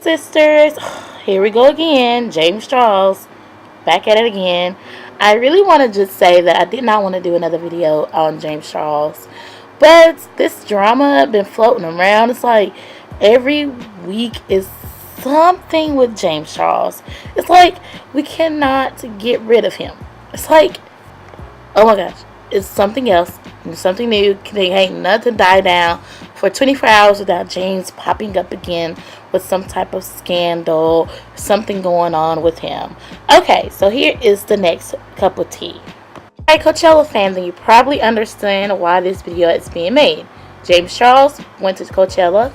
sisters, here we go again. James Charles, back at it again. I really want to just say that I did not want to do another video on James Charles, but this drama been floating around. It's like every week is something with James Charles. It's like we cannot get rid of him. It's like, oh my gosh, it's something else, something new. They ain't nothing die down for 24 hours without James popping up again with some type of scandal, something going on with him. Okay, so here is the next cup of tea. Alright, Coachella fans, and you probably understand why this video is being made. James Charles went to Coachella.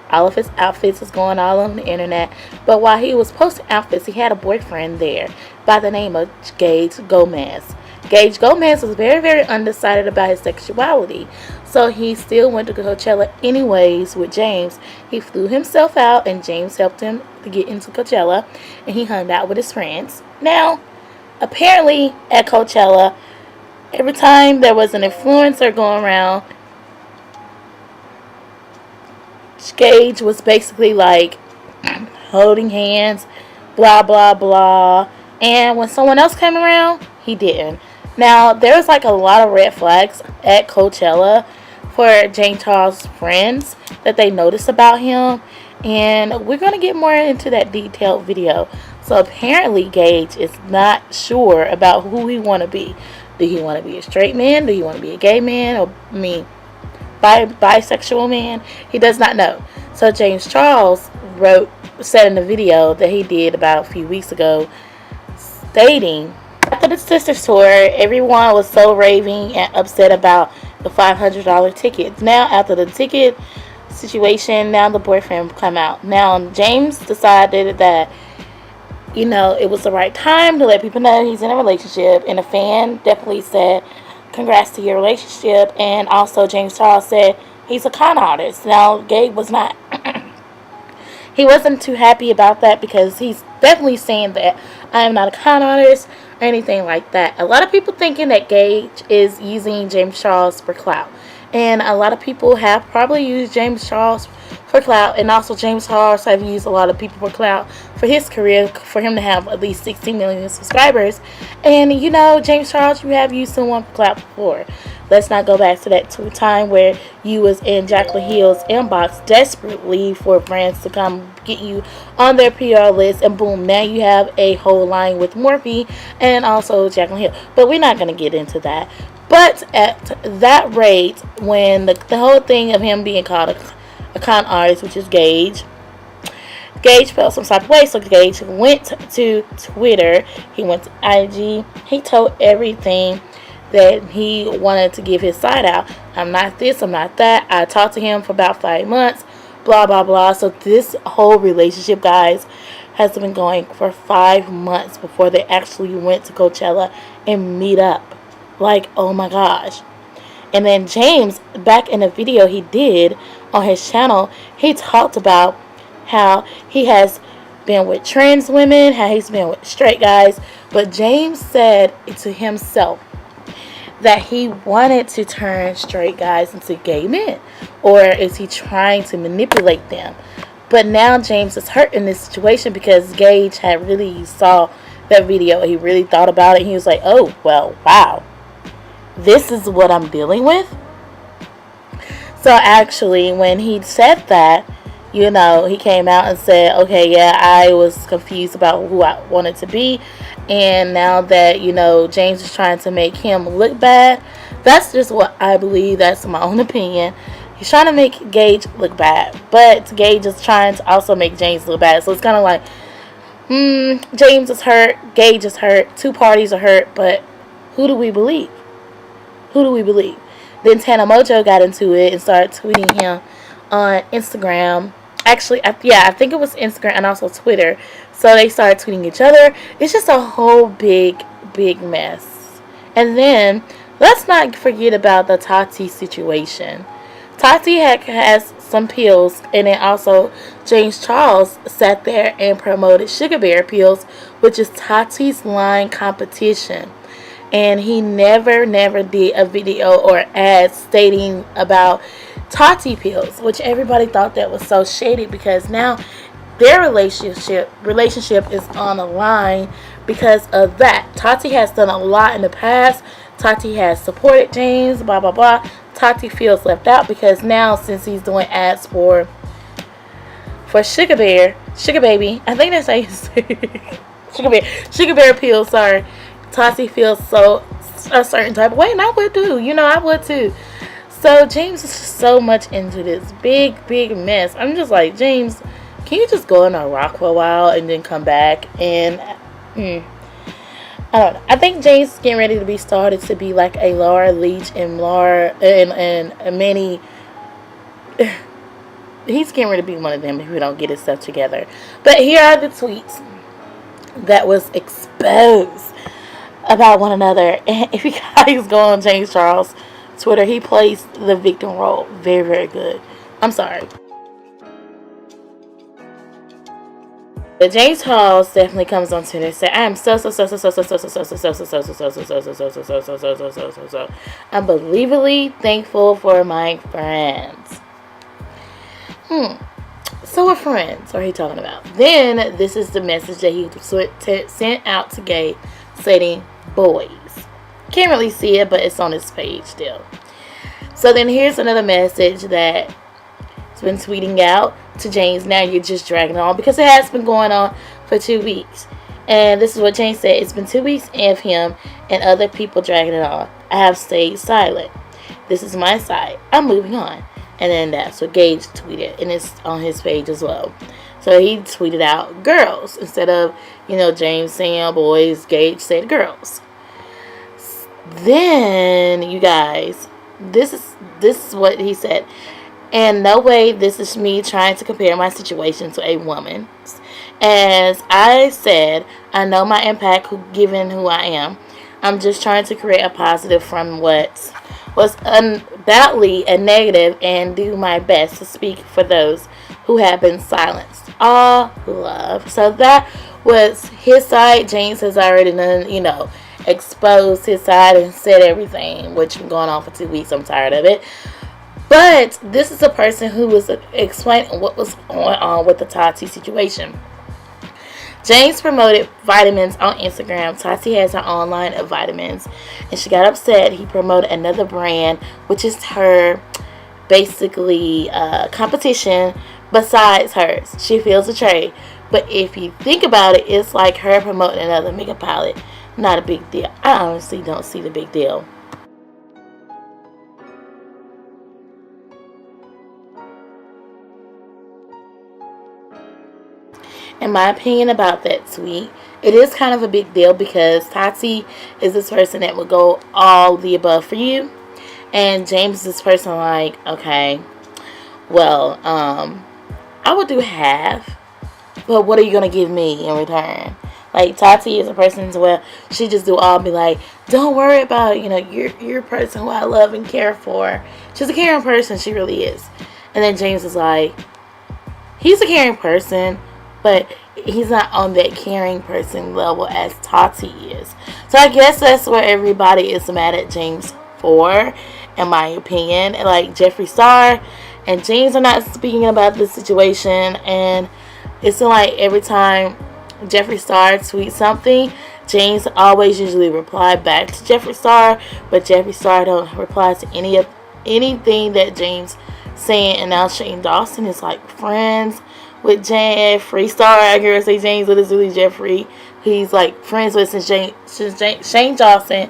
All of his outfits was going all on the internet. But while he was posting outfits, he had a boyfriend there by the name of Gage Gomez. Gage Gomez was very, very undecided about his sexuality. So he still went to Coachella anyways with James. He flew himself out and James helped him to get into Coachella. And he hung out with his friends. Now, apparently at Coachella, every time there was an influencer going around, Gage was basically like holding hands, blah, blah, blah. And when someone else came around, he didn't. Now, there's like a lot of red flags at Coachella for James Charles' friends that they noticed about him. And we're going to get more into that detailed video. So apparently Gage is not sure about who he want to be. Do he want to be a straight man? Do he want to be a gay man? Or, bisexual man? He does not know. So James Charles said in the video that he did about a few weeks ago, stating, after the Sisters tour, everyone was so raving and upset about the $500 tickets. Now, after the ticket situation, now the boyfriend come out. Now, James decided that, it was the right time to let people know he's in a relationship. And a fan definitely said, congrats to your relationship. And also, James Charles said he's a con artist. Now, Gabe was not. He wasn't too happy about that because he's definitely saying that I am not a con artist or anything like that. A lot of people thinking that Gage is using James Charles for clout. And a lot of people have probably used James Charles for clout. And also James Charles have used a lot of people for clout for his career, for him to have at least 16 million subscribers. And James Charles, you have used someone for clout before. Let's not go back to that time where you was in Jaclyn Hill's inbox desperately for brands to come get you on their PR list, and boom, now you have a whole line with Morphe and also Jaclyn Hill. But we're not going to get into that. But at that rate, when the whole thing of him being called a con artist, which is Gage felt some type of way. So Gage went to Twitter, he went to IG, he told everything that he wanted to give his side out. I'm not this, I'm not that. I talked to him for about 5 months, blah, blah, blah. So this whole relationship, guys, has been going for 5 months before they actually went to Coachella and meet up. Like, oh my gosh. And then James, back in a video he did on his channel, he talked about how he has been with trans women, how he's been with straight guys. But James said to himself that he wanted to turn straight guys into gay men. Or is he trying to manipulate them? But now James is hurt in this situation because Gage had really saw that video. He really thought about it. He was like, oh, well, wow. This is what I'm dealing with? So actually, when he said that, he came out and said, okay, yeah, I was confused about who I wanted to be. And now that, James is trying to make him look bad, that's just what I believe. That's my own opinion. He's trying to make Gage look bad. But Gage is trying to also make James look bad. So it's kind of like, James is hurt, Gage is hurt, two parties are hurt, but who do we believe? Who do we believe? Then Tana Mojo got into it and started tweeting him on Instagram. Actually, I think it was Instagram and also Twitter. So they started tweeting each other. It's just a whole big, big mess. And then, let's not forget about the Tati situation. Tati has some pills, and then also James Charles sat there and promoted Sugar Bear pills, which is Tati's line competition. And he never did a video or ad stating about Tati pills, which everybody thought that was so shady because now their relationship is on the line because of that. Tati has done a lot in the past. Tati has supported James, blah blah blah. Tati feels left out because now, since he's doing ads for Sugar Baby, I think that's how you say Sugar Bear pills. Sorry, Tati feels so a certain type of way, and I would too. I would too. So James is just so much into this big mess. I'm just like, James, can you just go on a rock for a while and then come back? And I don't know. I think James is getting ready to be started to be like a Laura Leach and Manny. He's getting ready to be one of them if we don't get his stuff together. But here are the tweets that was exposed about one another. And if you guys go on James Charles' Twitter, he plays the victim role very good. I'm sorry. But James Charles definitely comes on Twitter and said, I am so unbelievably thankful for my friends. So what friends are he talking about? Then this is the message that he sent out to Gage stating boys. Can't really see it, but it's on his page still. So then here's another message that has been tweeting out to James. Now you're just dragging it on because it has been going on for 2 weeks. And this is what James said. It's been 2 weeks of him and other people dragging it on. I have stayed silent. This is my side. I'm moving on. And then that's what Gage tweeted. And it's on his page as well. So he tweeted out girls. Instead of, James saying boys, Gage said girls. Then, you guys, this is what he said. And no way this is me trying to compare my situation to a woman's. As I said, I know my impact given who I am. I'm just trying to create a positive from what was undoubtedly a negative and do my best to speak for those who have been silenced. All love. So that was his side. James has already done, exposed his side and said everything, which been going on for 2 weeks. I'm tired of it. But this is a person who was explaining what was going on with the Tati situation. James promoted vitamins on Instagram. Tati has her own line of vitamins, and she got upset. He promoted another brand, which is her basically competition besides hers. She feels betrayed. But if you think about it, it's like her promoting another makeup palette. Not a big deal. I honestly don't see the big deal. In my opinion about that tweet, it is kind of a big deal because Tati is this person that will go all the above for you. And James is this person like, okay, well, I would do half, but what are you going to give me in return? Like, Tati is a person as well. She just do all, be like, don't worry about it. You're a person who I love and care for. She's a caring person. She really is. And then James is like, he's a caring person, but he's not on that caring person level as Tati is. So I guess that's where everybody is mad at James for, in my opinion. And like Jeffree Star and James are not speaking about this situation. And it's like every time Jeffree Star tweets something, James always usually reply back to Jeffree Star. But Jeffree Star don't reply to anything that James saying. And now Shane Dawson is like friends with Jeffree Star. I hear her say James, but it's really Jeffree. He's like friends with since Shane Dawson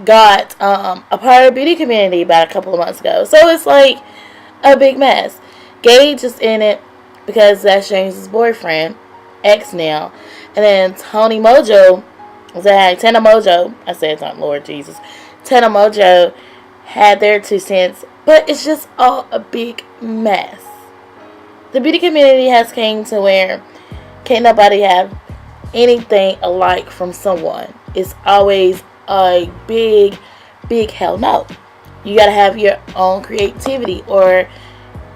got a part of the beauty community about a couple of months ago. So it's like a big mess. Gage is in it because that's James's boyfriend, ex now. And then Tana Mojo, Lord Jesus, Tana Mojo had their 2 cents. But it's just all a big mess. The beauty community has came to where can't nobody have anything alike from someone. It's always a big hell no. You gotta have your own creativity or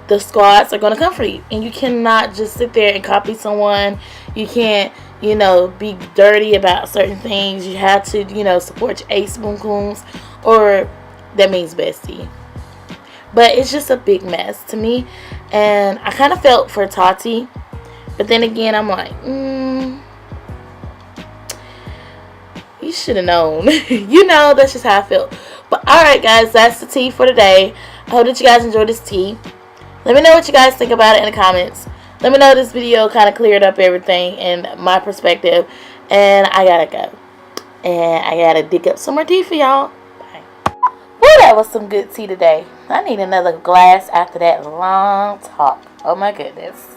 the squads are gonna come for you. And you cannot just sit there and copy someone. You can't, be dirty about certain things. You have to, support your ace boom cooms, or that means bestie. But it's just a big mess to me. And I kind of felt for Tati. But then again, I'm like, you should have known. You know, that's just how I felt. But alright, guys, that's the tea for today. I hope that you guys enjoyed this tea. Let me know what you guys think about it in the comments. Let me know this video kind of cleared up everything and my perspective. And I gotta go. And I gotta dig up some more tea for y'all. Bye. Well, that was some good tea today. I need another glass after that long talk. Oh my goodness.